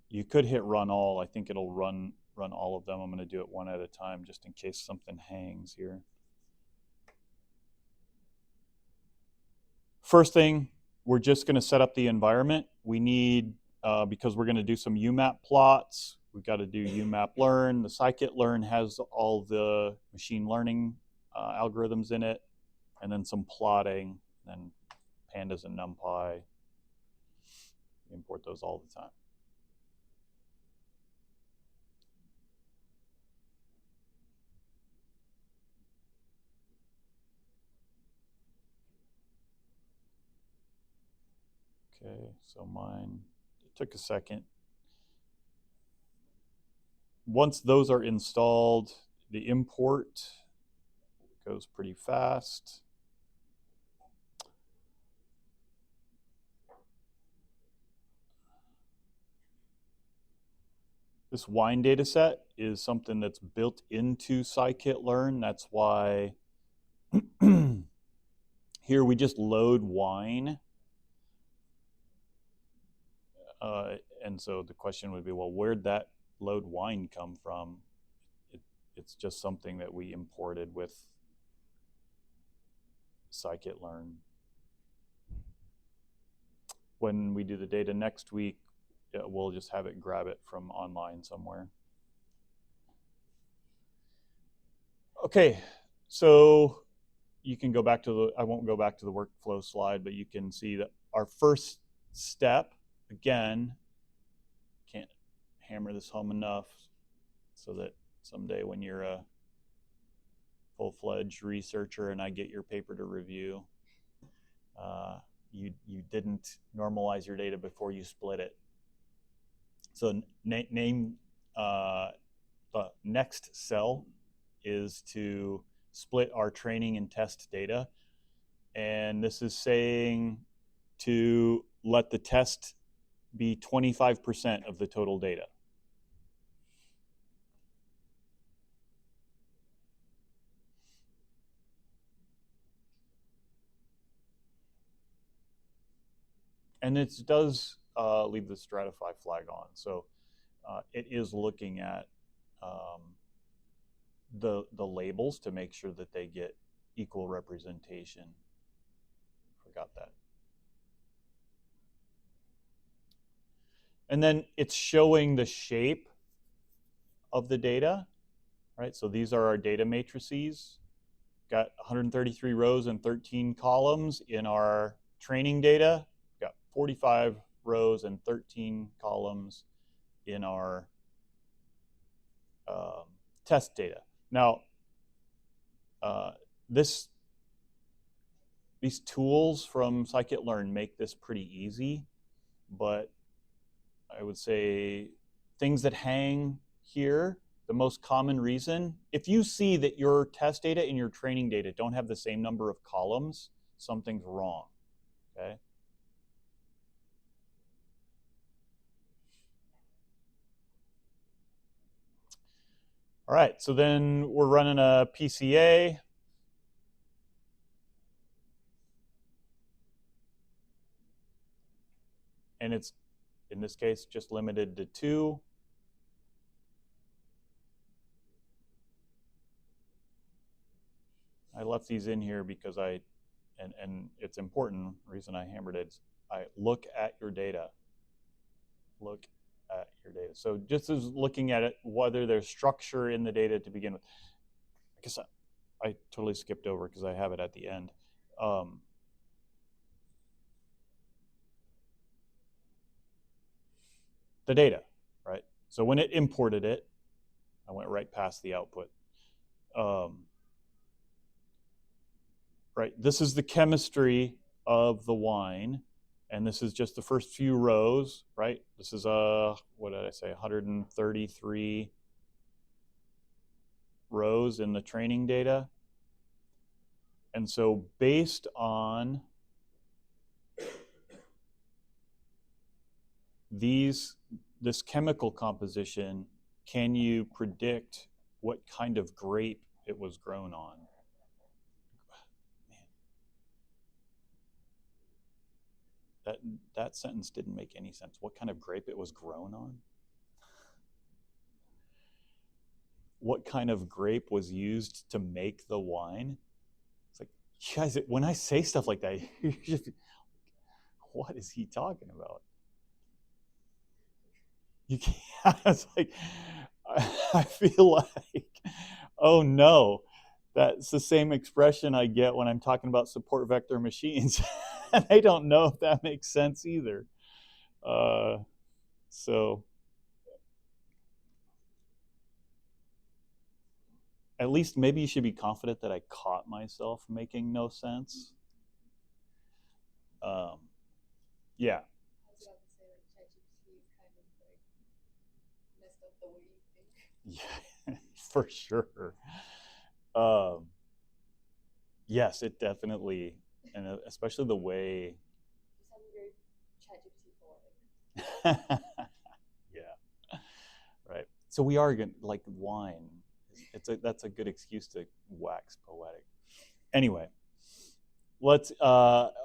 you could hit run all. I think it'll run all of them. I'm going to do it one at a time just in case something hangs here. First thing, we're just going to set up the environment. We need, because we're going to do some UMAP plots, we've got to do UMAP learn. The scikit-learn has all the machine learning algorithms in it, and then some plotting, and pandas and NumPy. We import those all the time. Okay, so mine, it took a second. Once those are installed, the import goes pretty fast. This wine data set is something that's built into scikit-learn. That's why here we just load wine. And so the question would be, well, where'd that load wine come from? It's just something that we imported with scikit-learn. When we do the data next week, we'll just have it grab it from online somewhere. Okay, so you can go back to the, I won't go back to the workflow slide, but you can see that our first step, again, can't hammer this home enough so that someday when you're a full-fledged researcher and I get your paper to review, you didn't normalize your data before you split it. So name the next cell is to split our training and test data. And this is saying to let the test be 25% of the total data. And it does leave the stratify flag on. So it is looking at the labels to make sure that they get equal representation. Forgot that. And then it's showing the shape of the data, right? So these are our data matrices. Got 133 rows and 13 columns in our training data. Got 45 rows and 13 columns in our test data. Now, these tools from scikit-learn make this pretty easy, but I would say things that hang here, the most common reason, if you see that your test data and your training data don't have the same number of columns, something's wrong, okay? All right, so then we're running a PCA. And it's, in this case, just limited to 2. I left these in here because and it's important, the reason I hammered it, I look at your data. Look at your data. So just as looking at it, whether there's structure in the data to begin with. I guess I totally skipped over because I have it at the end. The data, right? So when it imported it, I went right past the output. Right, this is the chemistry of the wine, and this is just the first few rows, right? This is what did I say, 133 rows in the training data. And so based on this chemical composition, can you predict what kind of grape it was grown on? That sentence didn't make any sense. What kind of grape it was grown on? What kind of grape was used to make the wine? It's like, you guys, when I say stuff like that, you just, what is he talking about? You can't, it's like, I feel like, oh no, that's the same expression I get when I'm talking about support vector machines. And I don't know if that makes sense either. So at least maybe you should be confident that I caught myself making no sense. Yeah. Yeah, for sure. Yes, it definitely, and especially the way. Yeah, right. So we are going like wine. That's a good excuse to wax poetic. Anyway, let's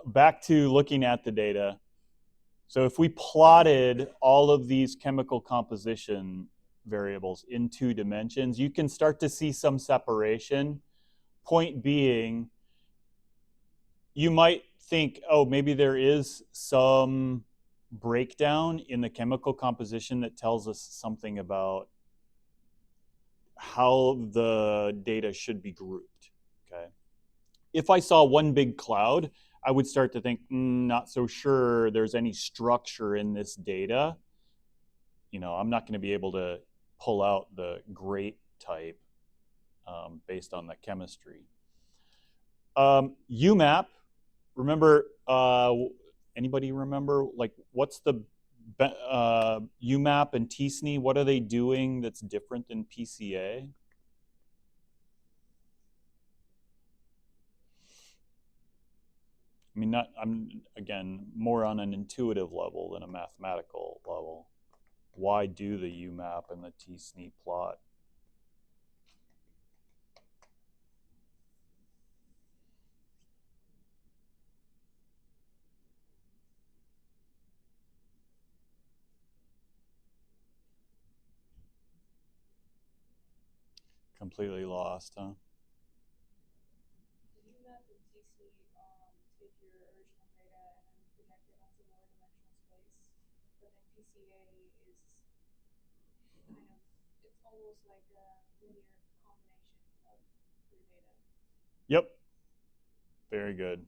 back to looking at the data. So if we plotted all of these chemical composition variables in 2 dimensions, you can start to see some separation. Point being, you might think, oh, maybe there is some breakdown in the chemical composition that tells us something about how the data should be grouped, okay? If I saw one big cloud, I would start to think, not so sure there's any structure in this data. You know, I'm not going to be able to pull out the grape type based on the chemistry. UMAP, remember, anybody remember, like, what's the UMAP and TSNE, what are they doing that's different than PCA? I mean, I'm, again, more on an intuitive level than a mathematical level. Why do the UMAP and the TSNE plot? Completely lost, huh? Yep, very good.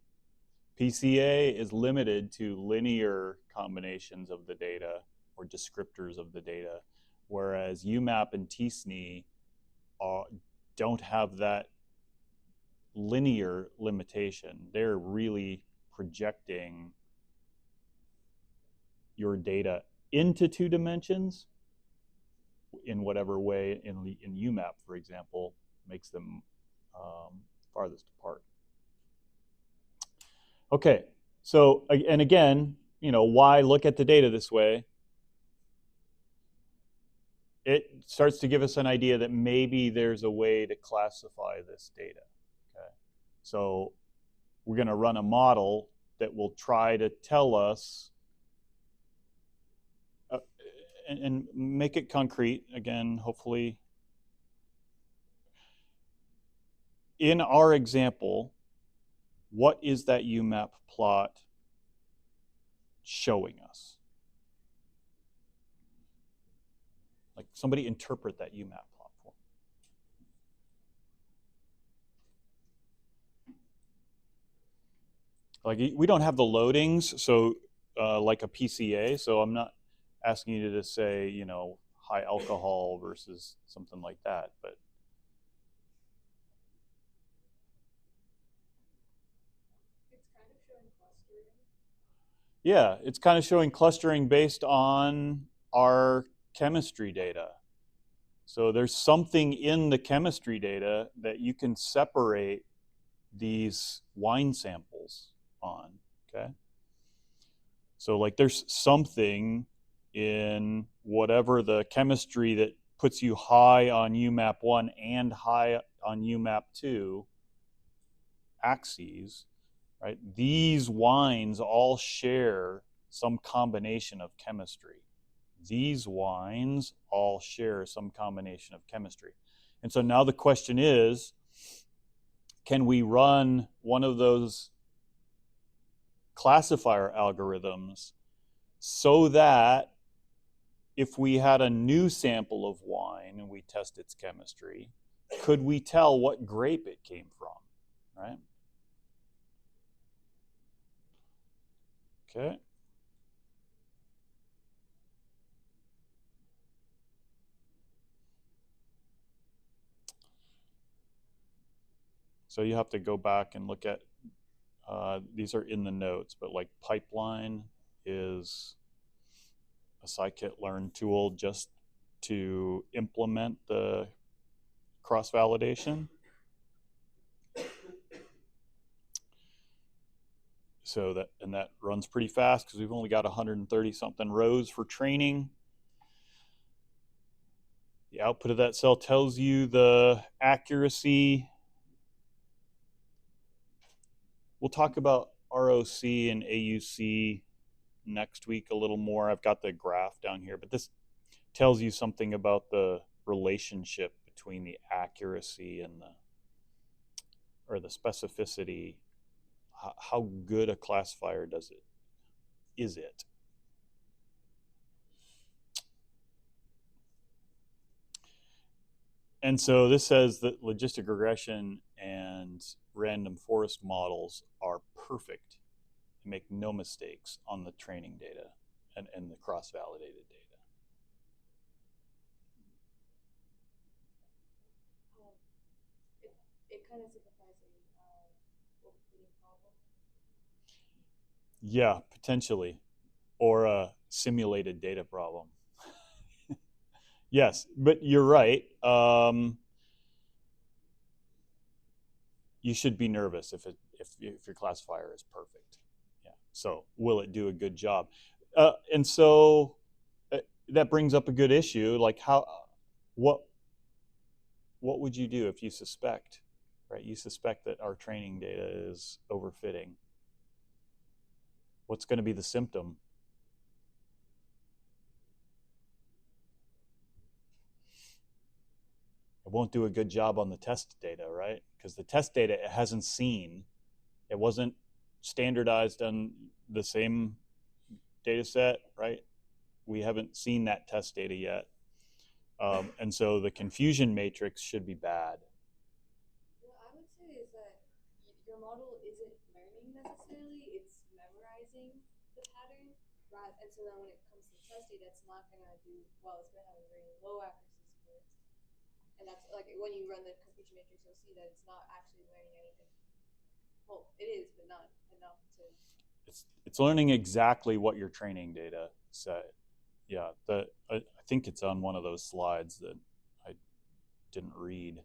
PCA is limited to linear combinations of the data or descriptors of the data, whereas UMAP and TSNE don't have that linear limitation. They're really projecting your data into 2 dimensions in whatever way in UMAP, for example, makes them farthest apart. Okay, so, and again, you know, why look at the data this way? It starts to give us an idea that maybe there's a way to classify this data. Okay, so we're going to run a model that will try to tell us and make it concrete, again, hopefully. In our example, what is that UMAP plot showing us? Like, somebody interpret that UMAP plot for me. Like, we don't have the loadings, so like a PCA, so I'm not asking you to say, you know, high alcohol versus something like that, but yeah, it's kind of showing clustering based on our chemistry data. So there's something in the chemistry data that you can separate these wine samples on, okay? So, like, there's something in whatever the chemistry that puts you high on UMAP 1 and high on UMAP 2 axes, right? These wines all share some combination of chemistry. These wines all share some combination of chemistry. And so now the question is, can we run one of those classifier algorithms so that if we had a new sample of wine and we test its chemistry, could we tell what grape it came from, right? Okay. So you have to go back and look at, these are in the notes, but like pipeline is a scikit-learn tool just to implement the cross-validation. So that runs pretty fast because we've only got 130 something rows for training. The output of that cell tells you the accuracy we'll talk about ROC and AUC next week a little more. I've got the graph down here, but this tells you something about the relationship between the accuracy and the specificity. How good a classifier is it? And so this says that logistic regression and random forest models are perfect, make no mistakes on the training data and the cross-validated data. It kind of signifies a overfitting problem. Yeah, potentially, or a simulated data problem. Yes, but you're right. You should be nervous if your classifier is perfect. Yeah. So will it do a good job? And so that brings up a good issue. Like what what would you do if you suspect, right? You suspect that our training data is overfitting. What's going to be the symptom? It won't do a good job on the test data, right? Because the test data it hasn't seen. It wasn't standardized on the same data set, right? We haven't seen that test data yet. And so the confusion matrix should be bad. What I would say is that your model isn't learning necessarily, it's memorizing the pattern. Right? And so then when it comes to the test data, it's not going to do well. It's going to have a very low accuracy score. And that's like when you run the confusion matrix, you'll see that it's not actually learning anything. Well, it is, but not enough to. It's learning exactly what your training data said. Yeah, I think it's on one of those slides that I didn't read.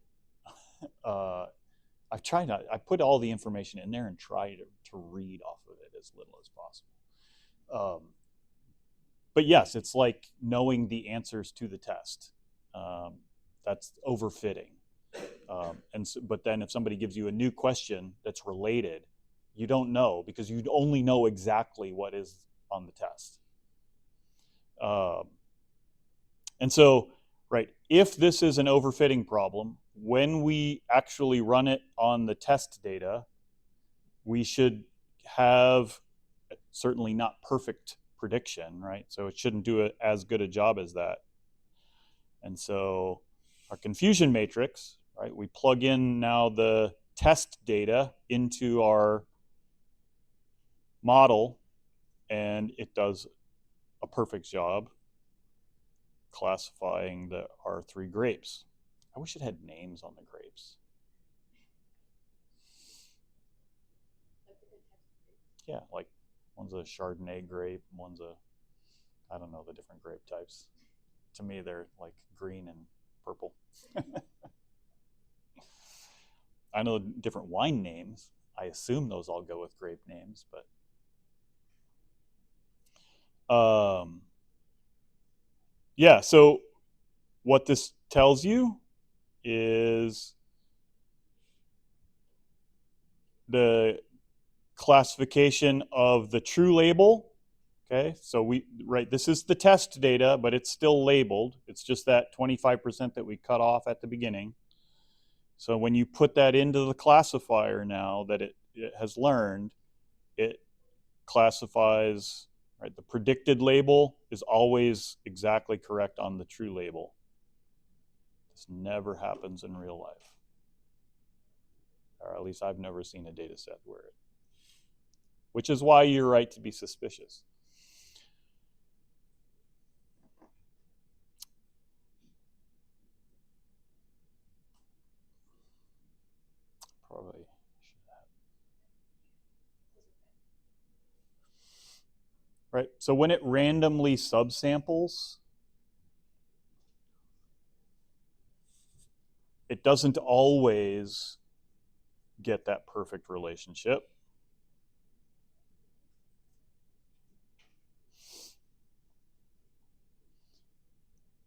I've tried not. I put all the information in there and try to read off of it as little as possible. But yes, it's like knowing the answers to the test. That's overfitting. But then if somebody gives you a new question that's related, you don't know because you only know exactly what is on the test. And so, right, if this is an overfitting problem, when we actually run it on the test data, we should have certainly not perfect prediction, right? So it shouldn't do as good a job as that. And so our confusion matrix, right, we plug in now the test data into our model and it does a perfect job classifying our 3 grapes. I wish it had names on the grapes. Yeah, like one's a Chardonnay grape, one's I don't know the different grape types. To me, they're like green and purple. I know different wine names. I assume those all go with grape names, but yeah. So what this tells you is the classification of the true label. Okay, so this is the test data, but it's still labeled. It's just that 25% that we cut off at the beginning. So when you put that into the classifier now that it has learned, it classifies, right? The predicted label is always exactly correct on the true label. This never happens in real life. Or at least I've never seen a data set where which is why you're right to be suspicious. Probably should have. Right, so when it randomly subsamples, it doesn't always get that perfect relationship.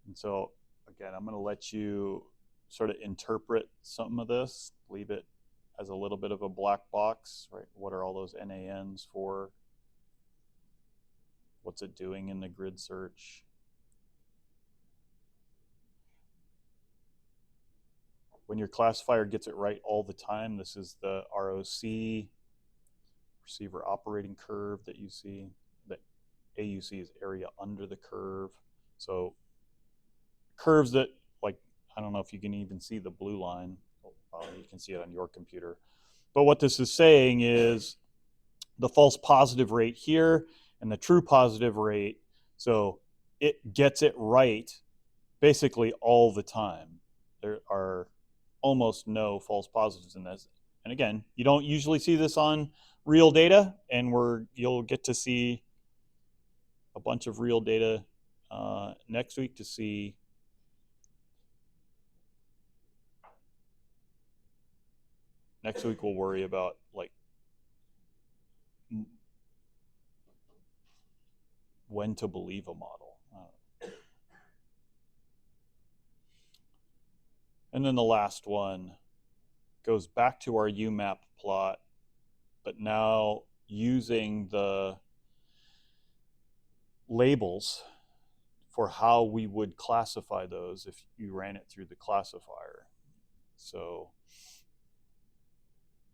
And so, again, I'm going to let you sort of interpret some of this, leave it as a little bit of a black box, right? What are all those NANs for? What's it doing in the grid search? When your classifier gets it right all the time, this is the ROC, receiver operating curve, that you see. The AUC is area under the curve. So curves that, like, I don't know if you can even see the blue line. You can see it on your computer. But what this is saying is the false positive rate here and the true positive rate. So it gets it right basically all the time. There are almost no false positives in this. And again, you don't usually see this on real data, and you'll get to see a bunch of real data next week to see next week we'll worry about like when to believe a model. And then the last one goes back to our UMAP plot, but now using the labels for how we would classify those if you ran it through the classifier. So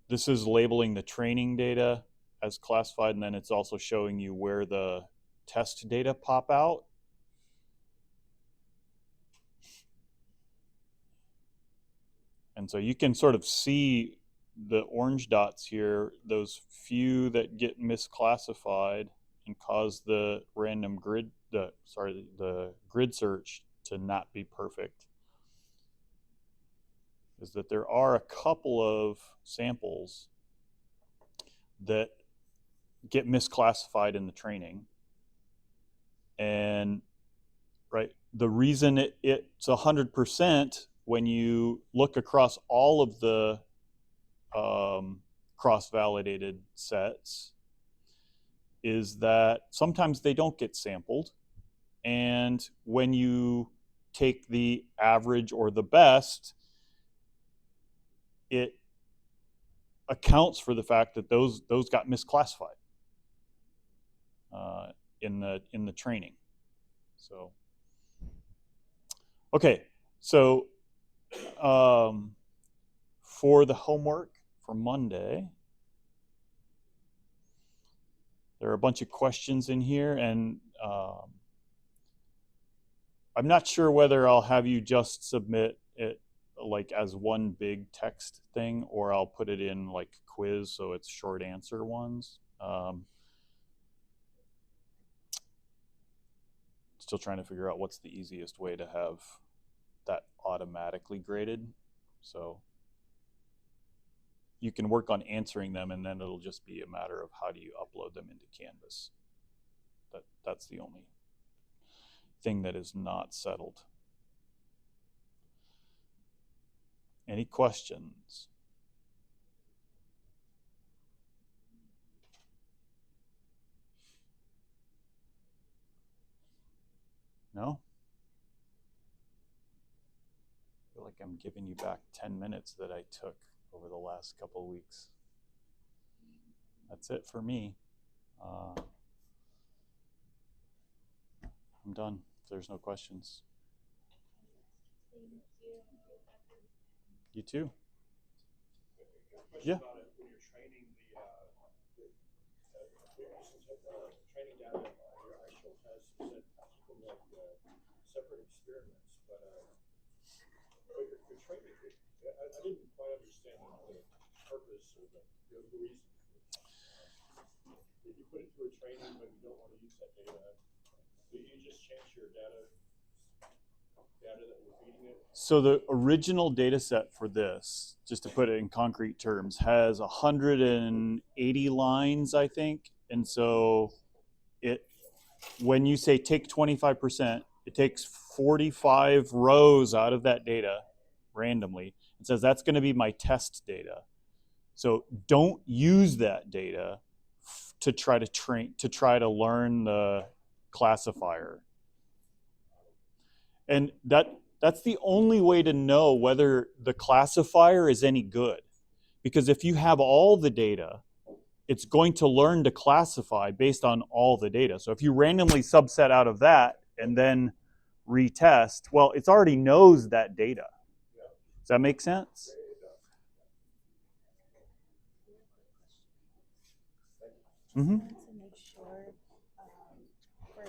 this is labeling the training data as classified, and then it's also showing you where the test data pop out. And so you can sort of see the orange dots here, those few that get misclassified and cause the random grid, the grid search to not be perfect, is that there are a couple of samples that get misclassified in the training. And right, the reason it's 100% when you look across all of the cross-validated sets is that sometimes they don't get sampled. And when you take the average or the best, it accounts for the fact that those got misclassified in the training. So okay, so for the homework for Monday, there are a bunch of questions in here, and I'm not sure whether I'll have you just submit it like as one big text thing, or I'll put it in like quiz, so it's short answer ones. Still trying to figure out what's the easiest way to have that automatically graded. So you can work on answering them, and then it'll just be a matter of how do you upload them into Canvas. That's the only thing that is not settled. Any questions? No? I feel like I'm giving you back 10 minutes that I took over the last couple of weeks. That's it for me. I'm done if there's no questions. You too. Yeah. When you're training training data on your actual tests, you said you can make separate experiments, but you're training. I didn't quite understand the purpose or the reason. If you put it through a training, but you don't want to use that data, do you just change your data that you're feeding it? So the original data set for this, just to put it in concrete terms, has 180 lines, I think. And so when you say take 25%, it takes 45 rows out of that data randomly. It says that's going to be my test data. So don't use that data to try to learn the classifier. And that's the only way to know whether the classifier is any good, Because if you have all the data, it's going to learn to classify based on all the data. So if you randomly subset out of that and then retest, well, it already knows that data. Does that make sense? Mm-hmm.